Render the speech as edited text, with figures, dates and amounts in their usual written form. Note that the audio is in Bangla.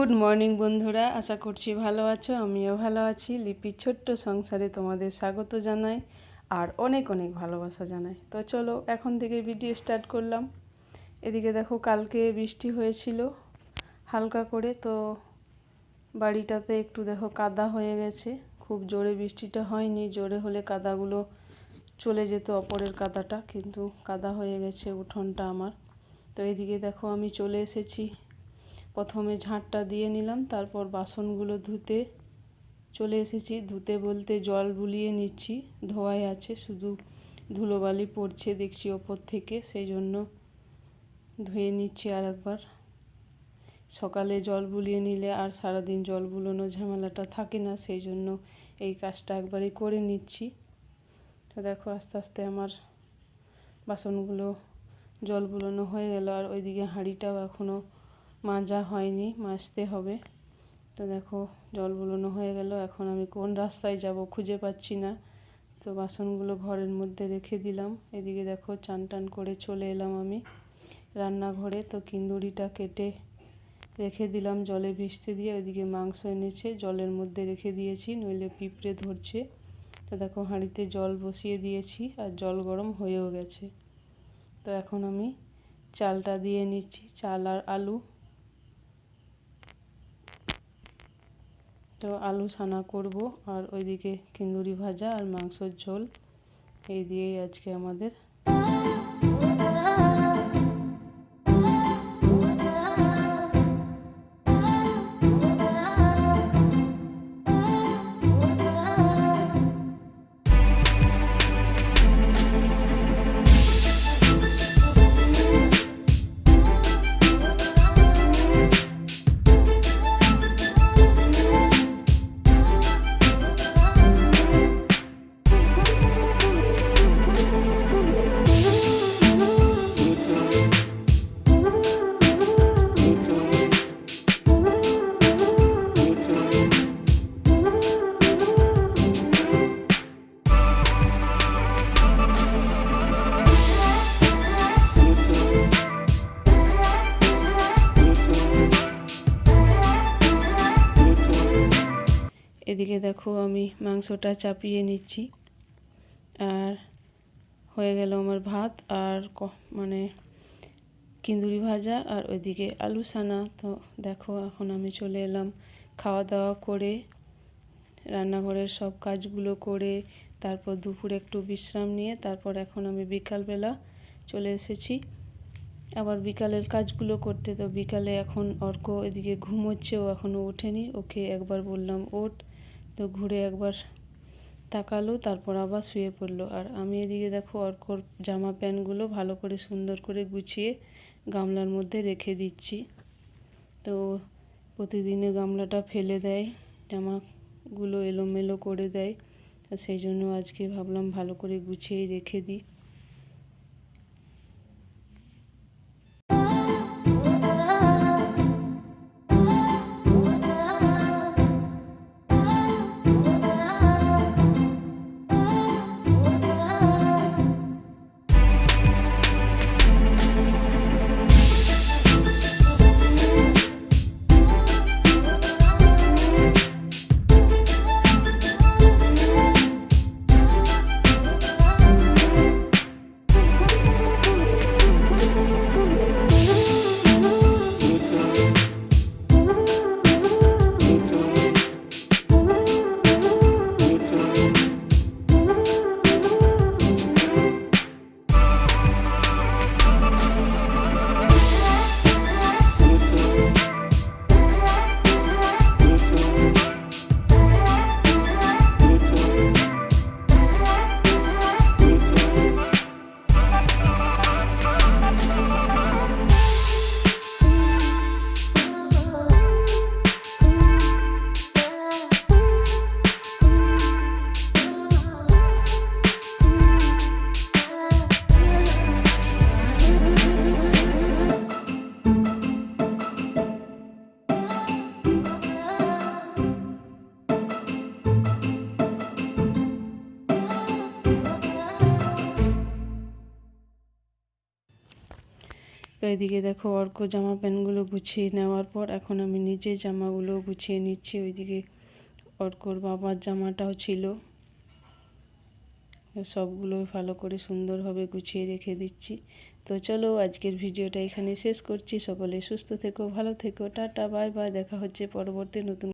গুড মর্নিং বন্ধুরা, আশা করছি ভালো আছো। আমিও ভালো আছি। লিপির ছোট্ট সংসারে তোমাদের স্বাগত জানাই আর অনেক অনেক ভালোবাসা জানাই। তো চলো এখন থেকে ভিডিও স্টার্ট করলাম। এদিকে দেখো, কালকে বৃষ্টি হয়েছিল হালকা করে, তো বাড়িটাতে একটু দেখো কাদা হয়ে গেছে। খুব জোরে বৃষ্টিটা হয়নি, জোরে হলে কাদাগুলো চলে যেত অপরের কাদাটা, কিন্তু কাদা হয়ে গেছে উঠোনটা আমার। তো এইদিকে দেখো আমি চলে এসেছি। প্রথমে ঝাঁটটা দিয়ে নিলাম, তারপর বাসনগুলো ধুতে চলে এসেছি। ধুতে বলতে জল বুলিয়ে নিচ্ছি, ধোয়াই আছে, শুধু ধুলোবালি পড়ছে দেখছি ওপর থেকে, সেই জন্য ধুয়ে নিচ্ছি আর একবার। সকালে জল বুলিয়ে নিলে আর সারাদিন জল বুলোনো ঝামেলাটা থাকে না, সেই জন্য এই কাজটা একবারই করে নিচ্ছি। তো দেখো আস্তে আস্তে আমার বাসনগুলো জল বুলোনো হয়ে গেল, আর ওইদিকে হাঁড়িটাও এখনও মাজা হয়নি, মাজতে হবে। তো দেখো জল বুলোনো হয়ে গেল। এখন আমি কোন রাস্তায় যাব খুঁজে পাচ্ছি না, তো বাসনগুলো ঘরের মধ্যে রেখে দিলাম। এদিকে দেখো চান টান করে চলে এলাম আমি রান্নাঘরে। তো কিন্দুরিটা কেটে রেখে দিলাম জলে ভিজতে দিয়ে। ওইদিকে মাংস এনেছে, জলের মধ্যে রেখে দিয়েছি, নইলে পিঁপড়ে ধরছে। তো দেখো হাঁড়িতে জল বসিয়ে দিয়েছি আর জল গরম হয়েও গেছে। তো এখন আমি চালটা দিয়ে নিচ্ছি, চাল আর আলু। তো আলু সানা করব, আর ওইদিকে কিন্দুরি ভাজা আর মাংসের ঝোল, এই দিয়েই আজকে আমাদের। এদিকে দেখো আমি মাংসটা চাপিয়ে নিচ্ছি, আর হয়ে গেল আমার ভাত আর কিন্দুরি ভাজা, আর ওইদিকে আলু সানা। তো দেখো এখন আমি চলে এলাম খাওয়া দাওয়া করে, রান্নাঘরের সব কাজগুলো করে, তারপর দুপুরে একটু বিশ্রাম নিয়ে, তারপর এখন আমি বিকালবেলা চলে এসেছি আবার বিকালের কাজগুলো করতে। তো বিকালে এখন অর্ক এদিকে ঘুমোচ্ছে, ও এখনও ওঠেনি। ওকে একবার বললাম ওঠ, তো ঘুরে একবার তাকালো, তারপর আবার শুয়ে পড়লো। আর আমি এদিকে দেখো অর্কর জামা প্যান্টগুলো ভালো করে সুন্দর করে গুছিয়ে গামলার মধ্যে রেখে দিচ্ছি। তো প্রতিদিনে গামলাটা ফেলে দেয়, জামাগুলো এলোমেলো করে দেয়, সেই জন্য আজকে ভাবলাম ভালো করে গুছিয়ে রেখে দিই। তো এদিকে দেখো অর্ক জামা প্যান্টগুলো গুছিয়ে নেওয়ার পর এখন আমি নিজে জামাগুলো গুছিয়ে নিচ্ছি। ওইদিকে অর্কর বাবার জামাটাও ছিল, সবগুলো ভালো করে সুন্দরভাবে গুছিয়ে রেখে দিচ্ছি। তো চলো আজকের ভিডিওটা এখানে শেষ করছি। সকলে সুস্থ থেকো, ভালো থেকো, টাটা বাই বাই। দেখা হচ্ছে পরবর্তী নতুন